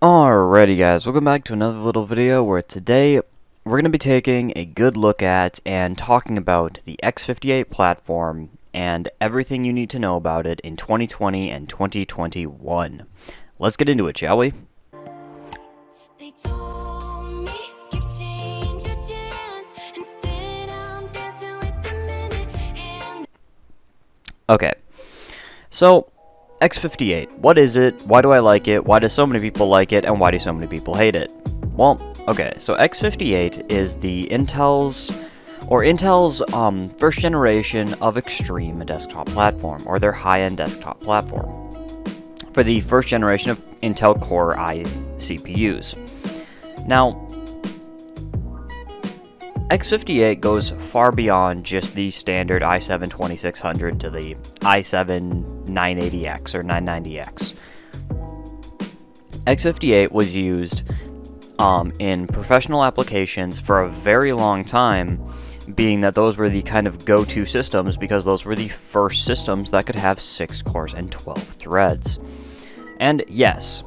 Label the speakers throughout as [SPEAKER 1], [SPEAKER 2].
[SPEAKER 1] Alrighty guys, welcome back to another little video where today we're going to be taking a good look at and talking about the X58 platform and everything you need to know about it in 2020 and 2021. Let's get into it, shall we? Okay, so X58, what is it, why do I like it, why do so many people like it, and why do so many people hate it? Well, okay, so X58 is the Intel's first generation of extreme desktop platform, or their high-end desktop platform, for the first generation of Intel Core i CPUs. Now, X58 goes far beyond just the standard i7 2600 to the i7 980X or 990X. X58 was used in professional applications for a very long time, being that those were the kind of go-to systems because those were the first systems that could have 6 cores and 12 threads. And yes,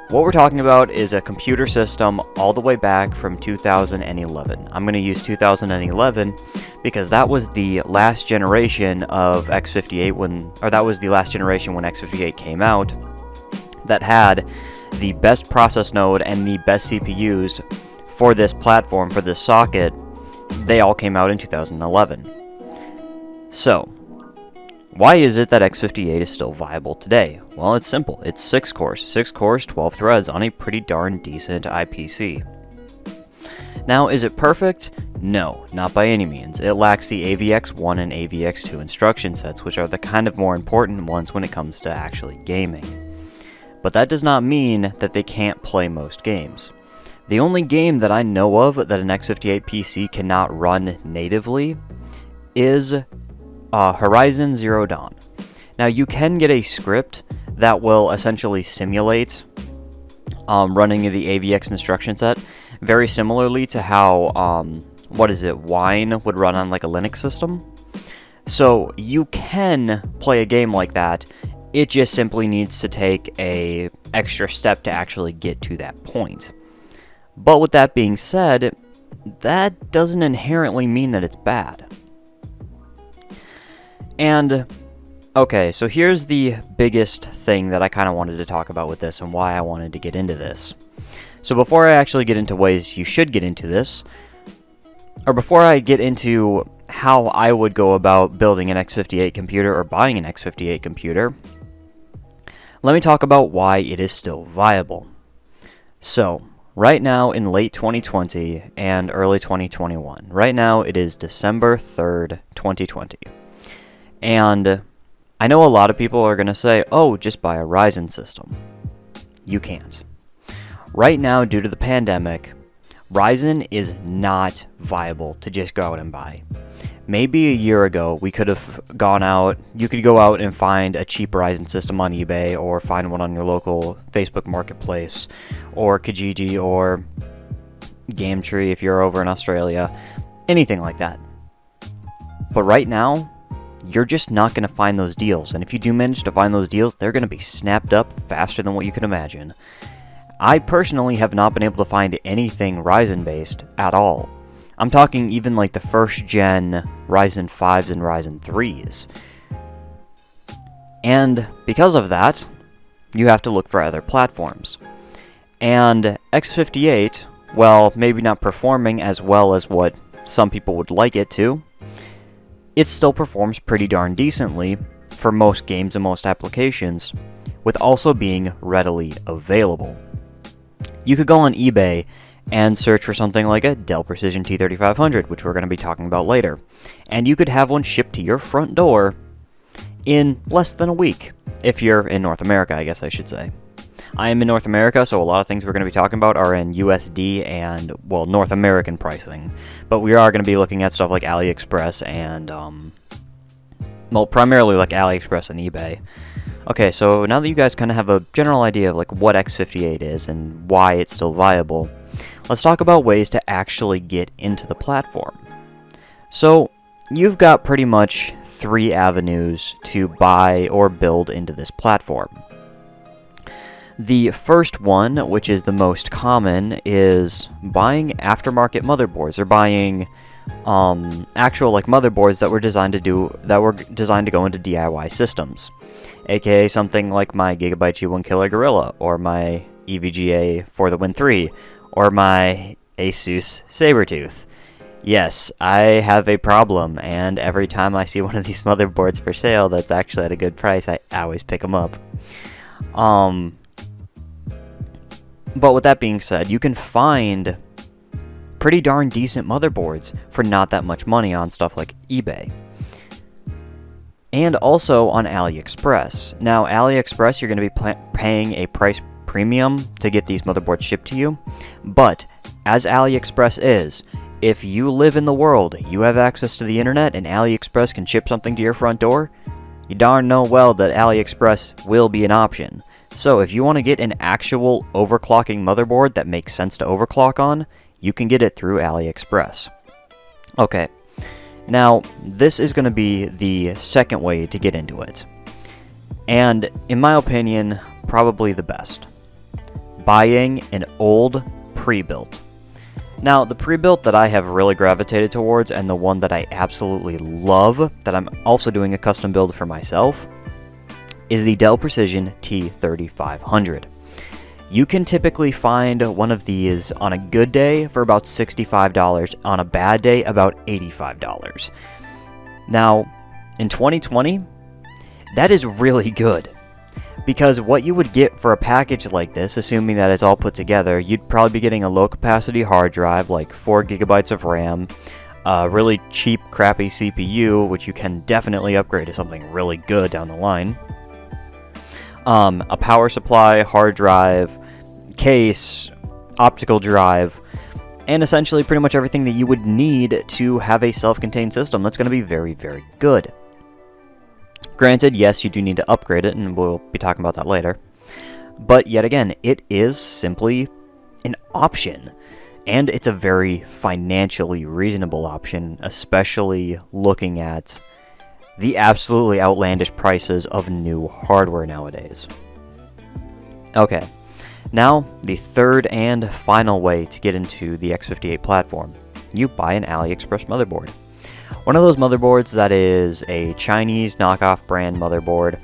[SPEAKER 1] what we're talking about is a computer system all the way back from 2011. I'm going to use 2011 because that was the last generation of X58 that was the last generation when X58 came out that had the best process node and the best CPUs for this platform, for this socket. They all came out in 2011. So, why is it that X58 is still viable today? Well, it's simple. It's 6 cores, 12 threads on a pretty darn decent IPC. Now, is it perfect? No, not by any means. It lacks the AVX1 and AVX2 instruction sets, which are the kind of more important ones when it comes to actually gaming. But that does not mean that they can't play most games. The only game that I know of that an X58 PC cannot run natively is Horizon Zero Dawn. Now, you can get a script that will essentially simulate running the AVX instruction set, very similarly to how, Wine would run on like a Linux system. So, you can play a game like that, it just simply needs to take a extra step to actually get to that point. But with that being said, that doesn't inherently mean that it's bad. And, okay, so here's the biggest thing that I kind of wanted to talk about with this and why I wanted to get into this. So before I actually get into ways you should get into this, or before I get into how I would go about building an X58 computer or buying an X58 computer, let me talk about why it is still viable. So, right now in late 2020 and early 2021, right now it is December 3rd, 2020. And I know a lot of people are going to say, oh, just buy a Ryzen system. You can't. Right now, due to the pandemic, Ryzen is not viable to just go out and buy. Maybe a year ago, we could have gone out, you could go out and find a cheap Ryzen system on eBay, or find one on your local Facebook Marketplace, or Kijiji, or Gametree if you're over in Australia, anything like that. But right now, you're just not going to find those deals, and if you do manage to find those deals, they're going to be snapped up faster than what you can imagine. I personally have not been able to find anything Ryzen-based at all. I'm talking even like the first-gen Ryzen 5s and Ryzen 3s. And because of that, you have to look for other platforms. And X58, well, maybe not performing as well as what some people would like it to, it still performs pretty darn decently for most games and most applications, with also being readily available. You could go on eBay and search for something like a Dell Precision T3500, which we're going to be talking about later, and you could have one shipped to your front door in less than a week, if you're in North America, I guess I should say. I am in North America, so a lot of things we're going to be talking about are in USD and, well, North American pricing. But we are going to be looking at stuff like Aliexpress and, primarily like Aliexpress and eBay. Okay, so now that you guys kind of have a general idea of like what X58 is and why it's still viable, let's talk about ways to actually get into the platform. So, you've got pretty much 3 avenues to buy or build into this platform. The first one, which is the most common, is buying aftermarket motherboards, or buying actual like motherboards that were designed to go into DIY systems, aka something like my Gigabyte G1 Killer Gorilla, or my EVGA for the Win 3, or my Asus Sabertooth. Yes, I have a problem, and every time I see one of these motherboards for sale that's actually at a good price, I always pick them up. But with that being said, you can find pretty darn decent motherboards for not that much money on stuff like eBay. And also on Aliexpress. Now, Aliexpress, you're going to be paying a price premium to get these motherboards shipped to you. But, as Aliexpress is, if you live in the world, you have access to the internet, and Aliexpress can ship something to your front door, you darn know well that Aliexpress will be an option. So if you want to get an actual overclocking motherboard that makes sense to overclock on, you can get it through Aliexpress. Okay, now this is going to be the second way to get into it. And in my opinion, probably the best. Buying an old pre-built. Now, the pre-built that I have really gravitated towards, and the one that I absolutely love, that I'm also doing a custom build for myself, is the Dell Precision T3500. You can typically find one of these on a good day for about $65, on a bad day about $85. Now, in 2020, that is really good. Because what you would get for a package like this, assuming that it's all put together, you'd probably be getting a low-capacity hard drive, like 4 gigabytes of RAM, a really cheap, crappy CPU, which you can definitely upgrade to something really good down the line, a power supply, hard drive, case, optical drive, and essentially pretty much everything that you would need to have a self-contained system that's going to be very, very good. Granted, yes, you do need to upgrade it, and we'll be talking about that later. But yet again, it is simply an option. And it's a very financially reasonable option, especially looking at the absolutely outlandish prices of new hardware nowadays. Okay, now the third and final way to get into the X58 platform. You buy an Aliexpress motherboard. One of those motherboards that is a Chinese knockoff brand motherboard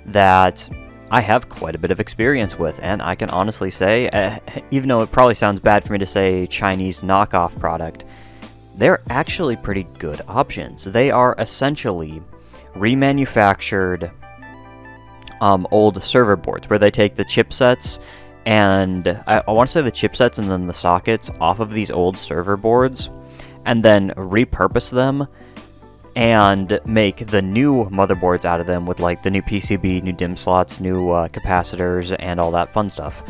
[SPEAKER 1] that I have quite a bit of experience with, and I can honestly say, even though it probably sounds bad for me to say Chinese knockoff product, they're actually pretty good options. They are essentially remanufactured old server boards, where they take the chipsets and I want to say the chipsets and then the sockets off of these old server boards, and then repurpose them and make the new motherboards out of them with like the new PCB, new DIMM slots, new capacitors, and all that fun stuff.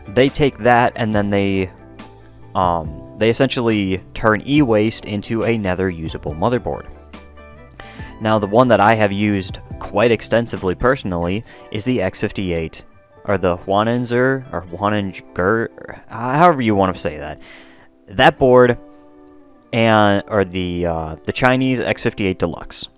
[SPEAKER 1] They take that and then they essentially turn e-waste into another usable motherboard. Now, the one that I have used quite extensively personally is the X58, or the Huanenzer, or Huanenzer, however you want to say that. That board, or the Chinese X58 Deluxe.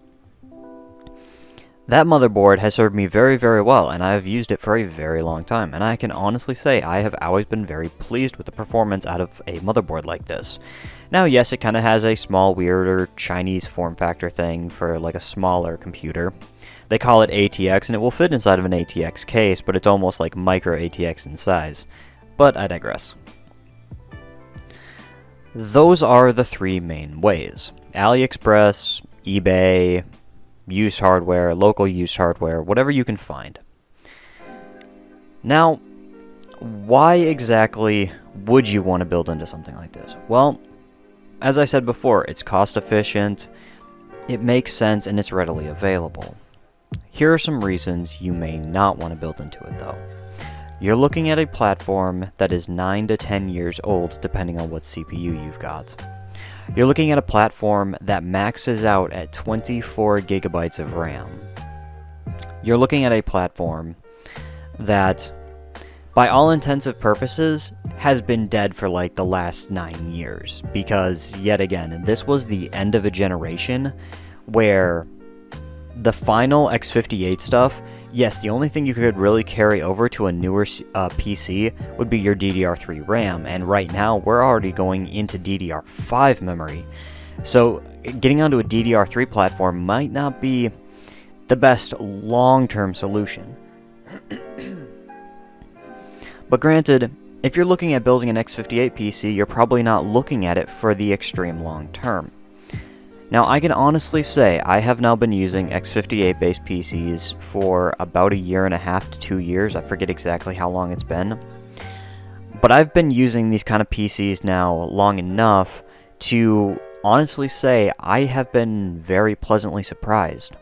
[SPEAKER 1] That motherboard has served me very, very well, and I have used it for a very long time, and I can honestly say I have always been very pleased with the performance out of a motherboard like this. Now, yes, it kind of has a small, weirder Chinese form factor thing for like a smaller computer. They call it ATX, and it will fit inside of an ATX case, but it's almost like micro ATX in size. But I digress. Those are the three main ways: Aliexpress, eBay, used hardware, local used hardware, whatever you can find. Now, why exactly would you want to build into something like this? Well, as I said before, it's cost efficient, it makes sense, and it's readily available. Here are some reasons you may not want to build into it, though. You're looking at a platform that is 9 to 10 years old, depending on what CPU you've got. You're looking at a platform that maxes out at 24 gigabytes of RAM. You're looking at a platform that, by all intensive purposes, has been dead for like the last 9 years. Because, yet again, this was the end of a generation where the final X58 stuff yes, the only thing you could really carry over to a newer PC would be your DDR3 RAM, and right now we're already going into DDR5 memory. So getting onto a DDR3 platform might not be the best long-term solution. But granted, if you're looking at building an X58 PC, you're probably not looking at it for the extreme long term. Now, I can honestly say I have now been using X58 based PCs for about a year and a half to 2 years. I forget exactly how long it's been. But I've been using these kind of PCs now long enough to honestly say I have been very pleasantly surprised.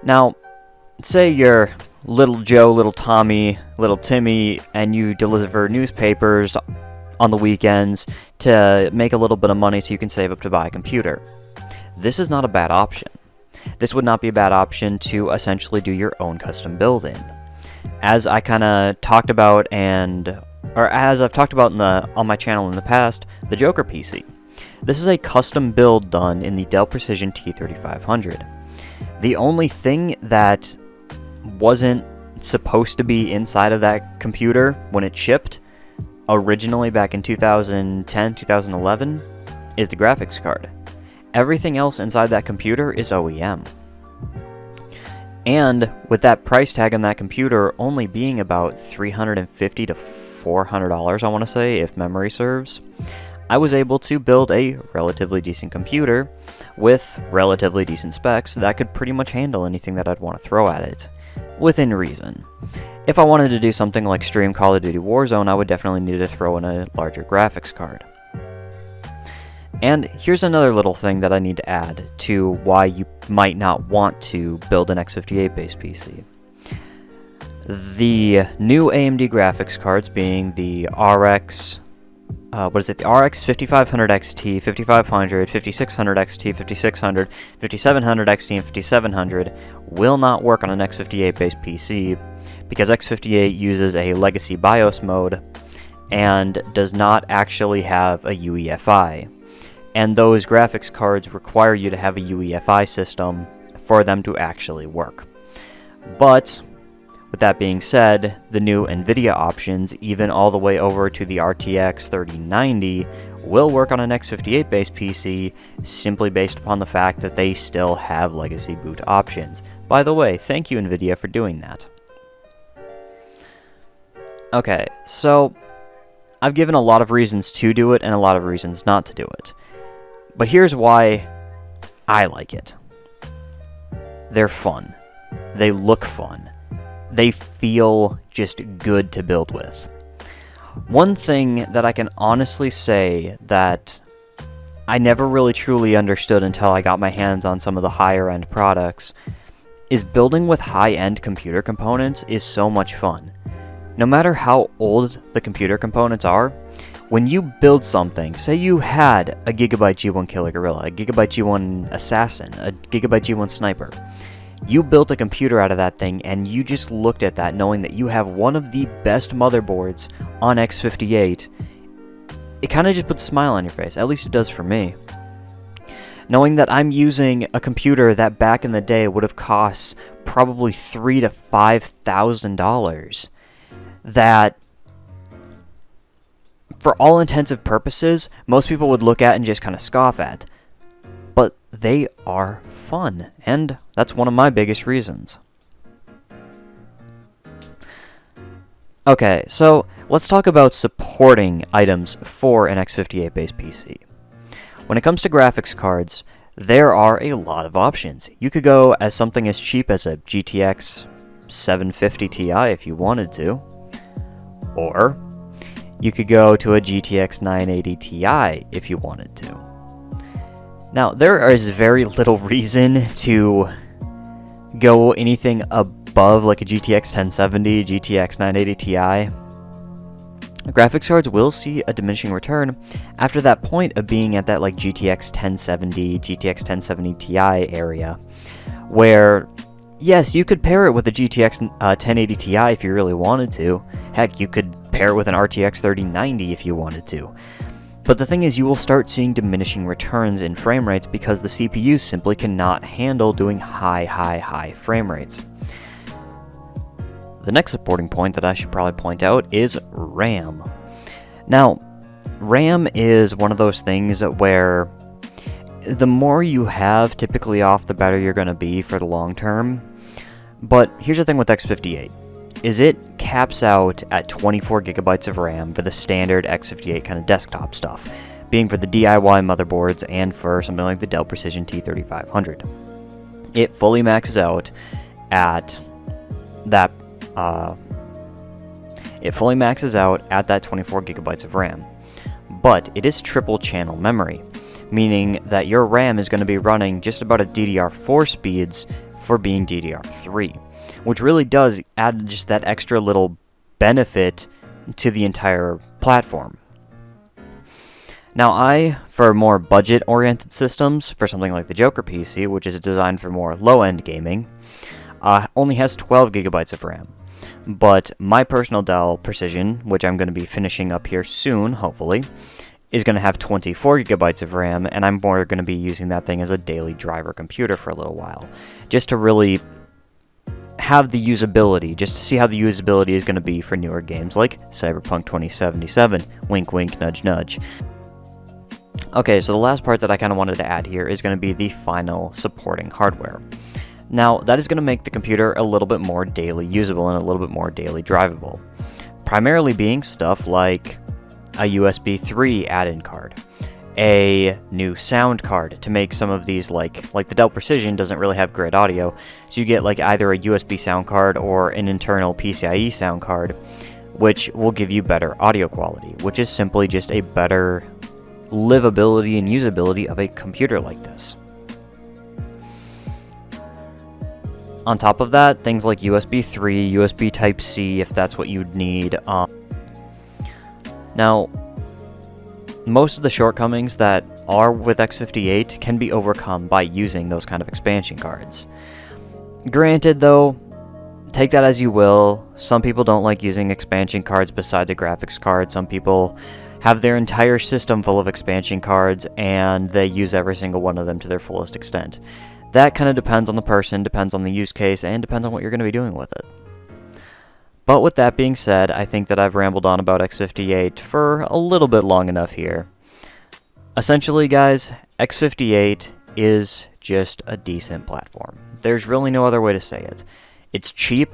[SPEAKER 1] Now, say you're little Joe, little Tommy, little Timmy, and you deliver newspapers on the weekends to make a little bit of money so you can save up to buy a computer. This is not a bad option. This would not be a bad option to essentially do your own custom build in. As I kind of talked about as I've talked about on my channel in the past, the Joker PC. This is a custom build done in the Dell Precision T3500. The only thing that wasn't supposed to be inside of that computer when it shipped originally back in 2010, 2011 is the graphics card. Everything else inside that computer is OEM. And with that price tag on that computer only being about $350 to $400, I want to say, if memory serves, I was able to build a relatively decent computer with relatively decent specs that could pretty much handle anything that I'd want to throw at it, within reason. If I wanted to do something like stream Call of Duty Warzone, I would definitely need to throw in a larger graphics card. And here's another little thing that I need to add to why you might not want to build an X58 based PC. The new AMD graphics cards being the RX 5500 XT, 5500, 5600 XT, 5600, 5700 XT, and 5700 will not work on an X58 based PC because X58 uses a legacy BIOS mode and does not actually have a UEFI. And those graphics cards require you to have a UEFI system for them to actually work. But with that being said, the new NVIDIA options, even all the way over to the RTX 3090, will work on an X58 based PC simply based upon the fact that they still have legacy boot options. By the way, thank you NVIDIA for doing that. Okay, so I've given a lot of reasons to do it and a lot of reasons not to do it. But here's why I like it. They're fun. They look fun. They feel just good to build with. One thing that I can honestly say that I never really truly understood until I got my hands on some of the higher end products is building with high-end computer components is so much fun. No matter how old the computer components are, when you build something, say you had a Gigabyte G1 Killer Gorilla, a Gigabyte G1 Assassin, a Gigabyte G1 Sniper, you built a computer out of that thing and you just looked at that knowing that you have one of the best motherboards on X58, it kind of just puts a smile on your face, at least it does for me. Knowing that I'm using a computer that back in the day would have cost probably $3,000 to $5,000, that for all intensive purposes, most people would look at and just kind of scoff at. But they are fun, and that's one of my biggest reasons. Okay, so let's talk about supporting items for an X58 based PC. When it comes to graphics cards, there are a lot of options. You could go as something as cheap as a GTX 750 Ti if you wanted to, or you could go to a GTX 980 Ti if you wanted to. Now, there is very little reason to go anything above like a GTX 1070, GTX 980 Ti. Graphics cards will see a diminishing return after that point of being at that like GTX 1070, GTX 1070 Ti area, where yes, you could pair it with a GTX 1080 Ti if you really wanted to. Heck, you could pair it with an RTX 3090 if you wanted to. But the thing is, you will start seeing diminishing returns in frame rates because the CPU simply cannot handle doing high frame rates. The next supporting point that I should probably point out is RAM. Now, RAM is one of those things where the more you have, typically off, the better you're going to be for the long term. But here's the thing with X58, is it caps out at 24 gigabytes of RAM for the standard X58 kind of desktop stuff, being for the DIY motherboards and for something like the Dell Precision T3500. It fully maxes out at that 24 gigabytes of RAM. But it is triple channel memory, meaning that your RAM is going to be running just about at DDR4 speeds for being DDR3, which really does add just that extra little benefit to the entire platform. Now for more budget-oriented systems, for something like the Joker PC, which is designed for more low-end gaming, only has 12 gigabytes of RAM. But my personal Dell Precision, which I'm going to be finishing up here soon, hopefully, is going to have 24 gigabytes of RAM, and I'm more going to be using that thing as a daily driver computer for a little while, just to really have the usability, just to see how the usability is going to be for newer games like Cyberpunk 2077, wink wink, nudge nudge. Okay, so the last part that I kind of wanted to add here is going to be the final supporting hardware. Now, that is going to make the computer a little bit more daily usable and a little bit more daily drivable, primarily being stuff like a USB 3 add-in card, a new sound card to make some of these, like the Dell Precision doesn't really have great audio, so you get like either a USB sound card or an internal PCIe sound card, which will give you better audio quality, which is simply just a better livability and usability of a computer like this. On top of that, things like USB 3, USB Type-C if that's what you'd need. Now, most of the shortcomings that are with X58 can be overcome by using those kind of expansion cards. Granted, though, take that as you will. Some people don't like using expansion cards besides a graphics card. Some people have their entire system full of expansion cards and they use every single one of them to their fullest extent. That kind of depends on the person, depends on the use case, and depends on what you're going to be doing with it. But with that being said, I think that I've rambled on about X58 for a little bit long enough here. Essentially, guys, X58 is just a decent platform. There's really no other way to say it. It's cheap,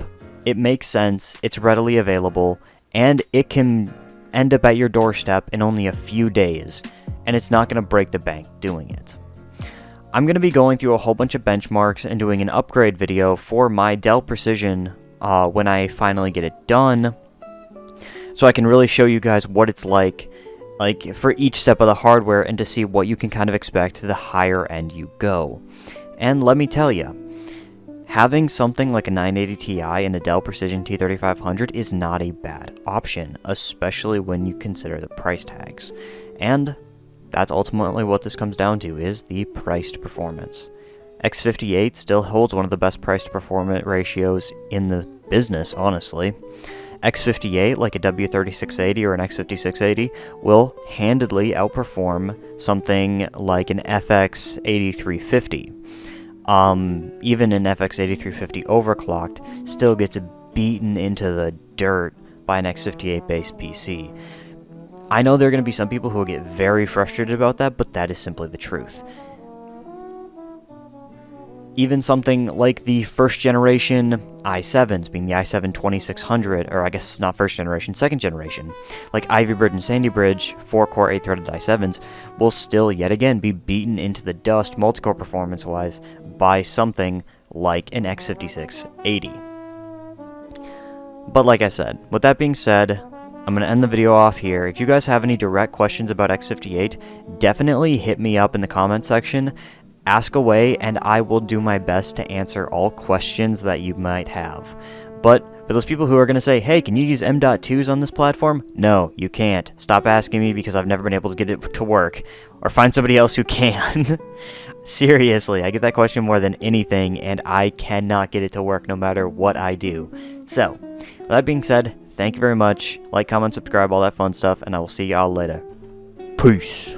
[SPEAKER 1] it makes sense, it's readily available, and it can end up at your doorstep in only a few days, and it's not going to break the bank doing it. I'm going to be going through a whole bunch of benchmarks and doing an upgrade video for my Dell Precision when I finally get it done, so I can really show you guys what it's like for each step of the hardware and to see what you can kind of expect the higher end you go. And let me tell you, having something like a 980 Ti and a Dell Precision T3500 is not a bad option, especially when you consider the price tags. And that's ultimately what this comes down to, is the price to performance. X58 still holds one of the best price to performance ratios in the business, honestly. X58, like a W3680 or an X5680, will handedly outperform something like an FX8350. Even an FX8350 overclocked still gets beaten into the dirt by an X58 based PC. I know there are going to be some people who will get very frustrated about that, but that is simply the truth. Even something like the first generation i7s, being the i7 2600, or I guess not first generation, second generation, like Ivy Bridge and Sandy Bridge 4-core 8-threaded i7s, will still yet again be beaten into the dust multi-core performance-wise by something like an X5680. But like I said, with that being said, I'm going to end the video off here. If you guys have any direct questions about X58, definitely hit me up in the comment section. Ask away, and I will do my best to answer all questions that you might have. But for those people who are going to say, hey, can you use M.2s on this platform? No, you can't. Stop asking me, because I've never been able to get it to work. Or find somebody else who can. Seriously, I get that question more than anything, and I cannot get it to work no matter what I do. So, with that being said, thank you very much. Like, comment, subscribe, all that fun stuff, and I will see y'all later. Peace.